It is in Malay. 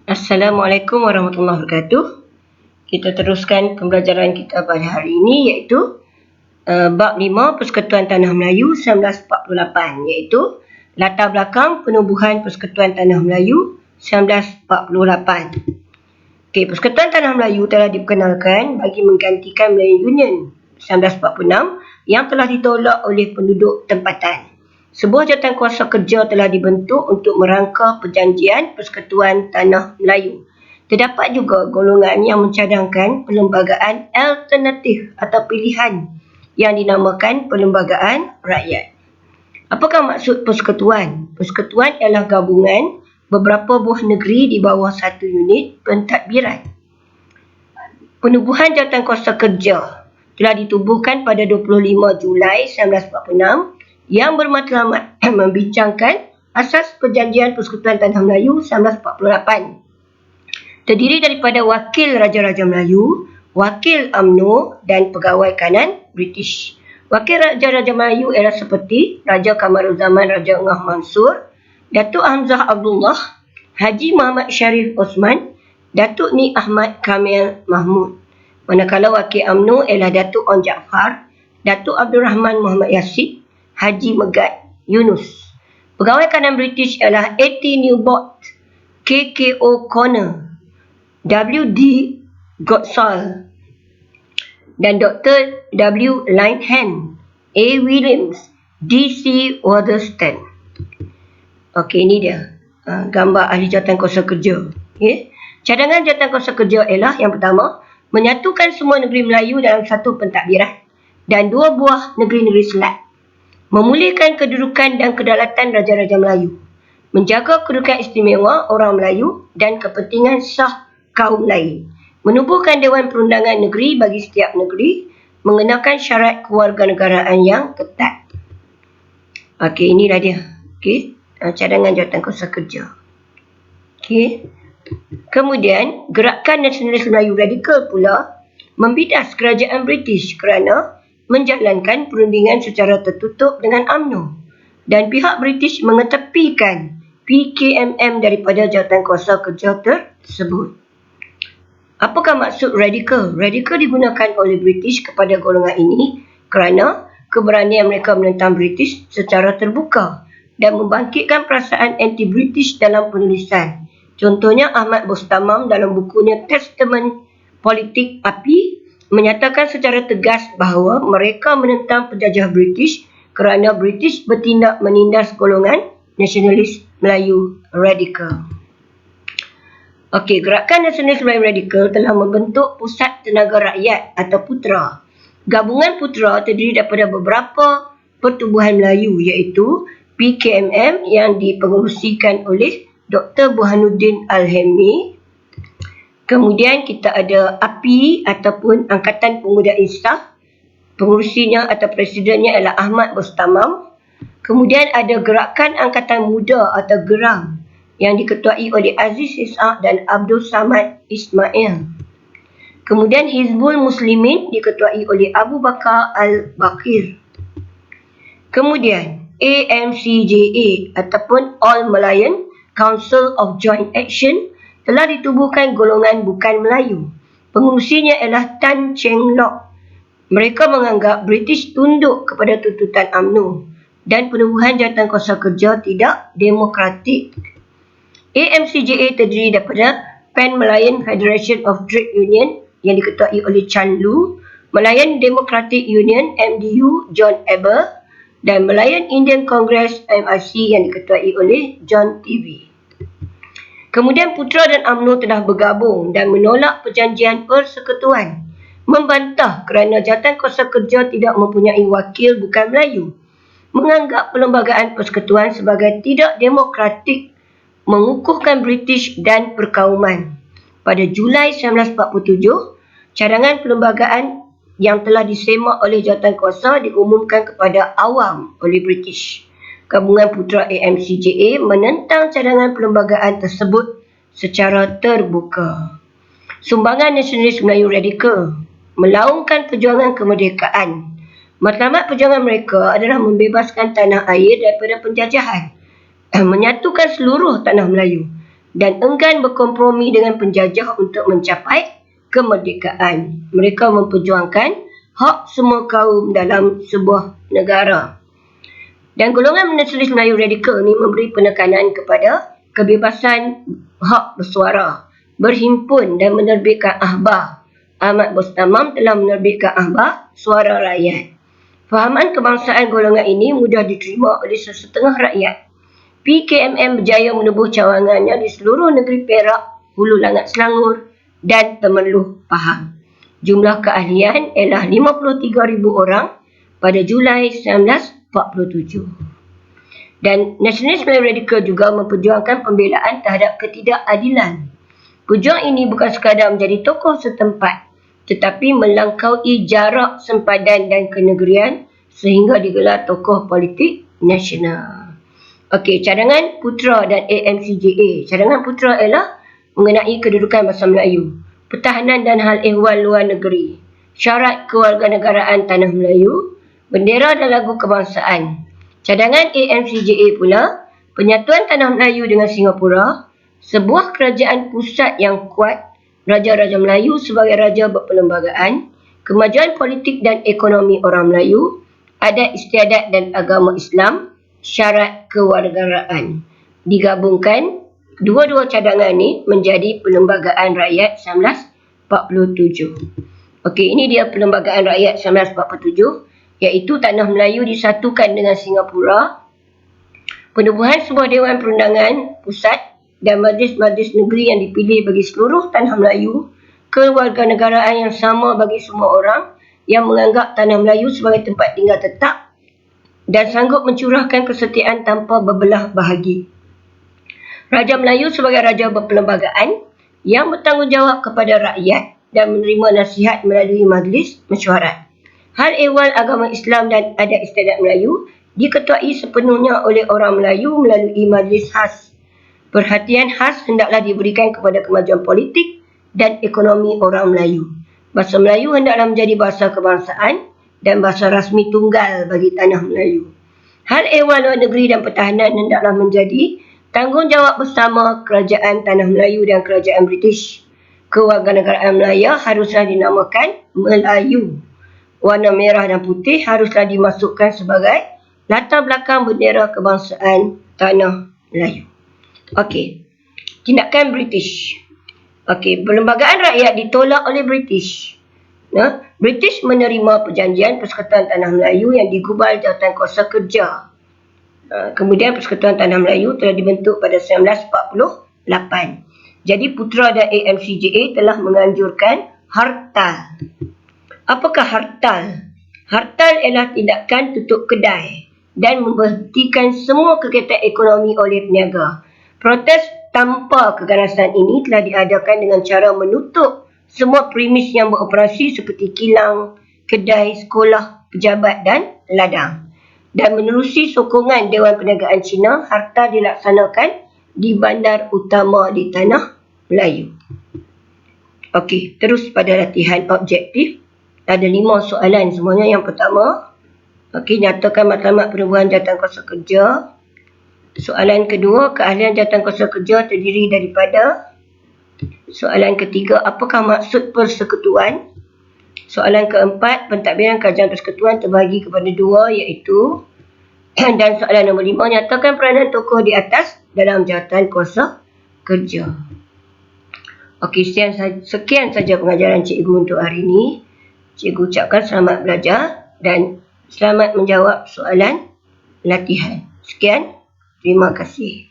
Assalamualaikum warahmatullahi wabarakatuh. Kita teruskan pembelajaran kita pada hari ini iaitu bab 5 Persekutuan Tanah Melayu 1948 iaitu latar belakang penubuhan Persekutuan Tanah Melayu 1948. Persekutuan Tanah Melayu telah diperkenalkan bagi menggantikan Melayu Union 1946 yang telah ditolak oleh penduduk tempatan. Sebuah jawatankuasa kerja telah dibentuk untuk merangka perjanjian Persekutuan Tanah Melayu. Terdapat juga golongan yang mencadangkan perlembagaan alternatif atau pilihan yang dinamakan Perlembagaan Rakyat. Apakah maksud persekutuan? Persekutuan ialah gabungan beberapa buah negeri di bawah satu unit pentadbiran. Penubuhan jawatankuasa kerja telah ditubuhkan pada 25 Julai 1946 yang bermatlamat membincangkan asas perjanjian Persekutuan Tanah Melayu 1948. Terdiri daripada wakil Raja-Raja Melayu, wakil UMNO dan pegawai kanan British. Wakil Raja-Raja Melayu ialah seperti Raja Kamaruzaman Raja Ngah Mansur, Datuk Hamzah Abdullah, Haji Muhammad Sharif Osman, Datuk Ni Ahmad Kamil Mahmud. Manakala wakil UMNO ialah Datuk On Jaafar, Datuk Abdul Rahman Muhammad Yassin, Haji Megat Yunus. Pegawai kanan British ialah A.T. Newport, K.K.O. Connor, W.D. Godsall dan Dr. W. Linehan, A. Williams, D.C. Waterston. Okey, ini dia gambar ahli jawatankuasa kerja. Cadangan jawatankuasa kerja ialah yang pertama, menyatukan semua negeri Melayu dalam satu pentadbiran dan dua buah negeri-negeri selat. Memulihkan kedudukan dan kedaulatan Raja-Raja Melayu. Menjaga kedudukan istimewa orang Melayu dan kepentingan sah kaum lain. Menubuhkan Dewan Perundangan Negeri bagi setiap negeri. Mengenakan syarat kewarganegaraan yang ketat. Okey, inilah dia. Okey, cadangan jawatankuasa kerja. Okey. Kemudian, Gerakan Nasionalis Melayu Radikal pula membidas kerajaan British kerana menjalankan perundingan secara tertutup dengan UMNO dan pihak British mengetepikan PKMM daripada jawatankuasa kerja tersebut. Apakah maksud radikal? Radikal digunakan oleh British kepada golongan ini kerana keberanian mereka menentang British secara terbuka dan membangkitkan perasaan anti-British dalam penulisan. Contohnya Ahmad Bostamam dalam bukunya Testament Politik Api menyatakan secara tegas bahawa mereka menentang penjajah British kerana British bertindak menindas golongan nasionalis Melayu radikal. Okey, Gerakan Nasionalis Melayu Radikal telah membentuk Pusat Tenaga Rakyat atau PUTRA. Gabungan PUTRA terdiri daripada beberapa pertubuhan Melayu iaitu PKMM yang dipengerusikan oleh Dr. Burhanuddin Al-Helmi. Kemudian kita ada API ataupun Angkatan Pemuda Insaf. Pengurusinya atau presidennya ialah Ahmad Bostamam. Kemudian ada Gerakan Angkatan Muda atau GERAM yang diketuai oleh Aziz Ishak dan Abdul Samad Ismail. Kemudian Hizbul Muslimin diketuai oleh Abu Bakar Al-Bakir. Kemudian AMCJA ataupun All Malayan Council of Joint Action telah ditubuhkan golongan bukan Melayu. Pengurusinya ialah Tan Cheng Lock. Mereka menganggap British tunduk kepada tuntutan UMNO dan penubuhan jawatankuasa kerja tidak demokratik. AMCJA terdiri daripada Pan Malayan Federation of Trade Union yang diketuai oleh Chan Lu, Malayan Democratic Union MDU John Eber dan Malayan Indian Congress MIC yang diketuai oleh John TV. Kemudian PUTRA dan UMNO telah bergabung dan menolak perjanjian persekutuan. Membantah kerana jawatankuasa kerja tidak mempunyai wakil bukan Melayu. Menganggap perlembagaan persekutuan sebagai tidak demokratik. Mengukuhkan British dan perkauman. Pada Julai 1947, cadangan perlembagaan yang telah disemak oleh jawatankuasa diumumkan kepada awam oleh British. Gabungan PUTRA AMCJA menentang cadangan perlembagaan tersebut secara terbuka. Sumbangan Nasionalis Melayu Radikal melaungkan perjuangan kemerdekaan. Matlamat perjuangan mereka adalah membebaskan tanah air daripada penjajahan, menyatukan seluruh tanah Melayu dan enggan berkompromi dengan penjajah untuk mencapai kemerdekaan. Mereka memperjuangkan hak semua kaum dalam sebuah negara. Dan golongan nasionalis Melayu radikal ni memberi penekanan kepada kebebasan hak bersuara, berhimpun dan menerbitkan akhbar. Ahmad Bostamam telah menerbitkan akhbar Suara Rakyat. Fahaman kebangsaan golongan ini mudah diterima oleh sesetengah rakyat. PKMM berjaya menubuh cawangannya di seluruh negeri Perak, Hulu Langat Selangor dan Temerloh Pahang. Jumlah keahlian ialah 53,000 orang pada Julai 1947. Dan nasionalis Melayu radikal juga memperjuangkan pembelaan terhadap ketidakadilan. Pejuang ini bukan sekadar menjadi tokoh setempat, tetapi melangkaui jarak sempadan dan kenegerian sehingga digelar tokoh politik nasional. Okey, cadangan Putra dan AMCJA. Cadangan Putra ialah mengenai kedudukan bahasa Melayu, pertahanan dan hal ehwal luar negeri, syarat kewarganegaraan tanah Melayu, bendera dan lagu kebangsaan. Cadangan AMCJA pula, penyatuan tanah Melayu dengan Singapura, sebuah kerajaan pusat yang kuat, Raja-Raja Melayu sebagai raja berperlembagaan, kemajuan politik dan ekonomi orang Melayu, adat istiadat dan agama Islam, syarat kewarganegaraan. Digabungkan, dua-dua cadangan ni menjadi Perlembagaan Rakyat 1947. Okey, ini dia Perlembagaan Rakyat 1947, iaitu Tanah Melayu disatukan dengan Singapura, penubuhan sebuah Dewan Perundangan Pusat dan majlis-majlis negeri yang dipilih bagi seluruh Tanah Melayu, kewarganegaraan yang sama bagi semua orang yang menganggap Tanah Melayu sebagai tempat tinggal tetap dan sanggup mencurahkan kesetiaan tanpa berbelah bahagi. Raja Melayu sebagai raja berperlembagaan yang bertanggungjawab kepada rakyat dan menerima nasihat melalui majlis mesyuarat. Hal ehwal agama Islam dan adat istiadat Melayu diketuai sepenuhnya oleh orang Melayu melalui majlis khas. Perhatian khas hendaklah diberikan kepada kemajuan politik dan ekonomi orang Melayu. Bahasa Melayu hendaklah menjadi bahasa kebangsaan dan bahasa rasmi tunggal bagi tanah Melayu. Hal ehwal luar negeri dan pertahanan hendaklah menjadi tanggungjawab bersama Kerajaan Tanah Melayu dan Kerajaan British. Kewarganegaraan Melayu haruslah dinamakan Melayu. Warna merah dan putih haruslah dimasukkan sebagai latar belakang bendera kebangsaan Tanah Melayu. Okey, tindakan British. Okey, Perlembagaan Rakyat ditolak oleh British. British menerima perjanjian Persekutuan Tanah Melayu yang digubal Jawatankuasa Kerja. Kemudian Persekutuan Tanah Melayu telah dibentuk pada 1948. Jadi Putra dan AMCJA telah menganjurkan hartal. Apakah hartal? Hartal ialah tindakan tutup kedai dan memberhentikan semua kegiatan ekonomi oleh peniaga. Protes tanpa keganasan ini telah diadakan dengan cara menutup semua premis yang beroperasi seperti kilang, kedai, sekolah, pejabat dan ladang. Dan menerusi sokongan Dewan Perniagaan Cina, harta dilaksanakan di bandar utama di Tanah Melayu. Okey, terus pada latihan objektif. Ada 5 soalan semuanya. Yang pertama, nyatakan matlamat penubuhan Jawatankuasa Kerja. Soalan kedua, keahlian Jawatankuasa Kerja terdiri daripada. Soalan ketiga, apakah maksud persekutuan? Soalan keempat, pentadbiran kerajaan persekutuan terbahagi kepada 2 iaitu. Dan soalan nombor 5, nyatakan peranan tokoh di atas dalam Jawatankuasa Kerja. Okey, sekian saja pengajaran cikgu untuk hari ini. Cikgu ucapkan selamat belajar dan selamat menjawab soalan latihan. Sekian, terima kasih.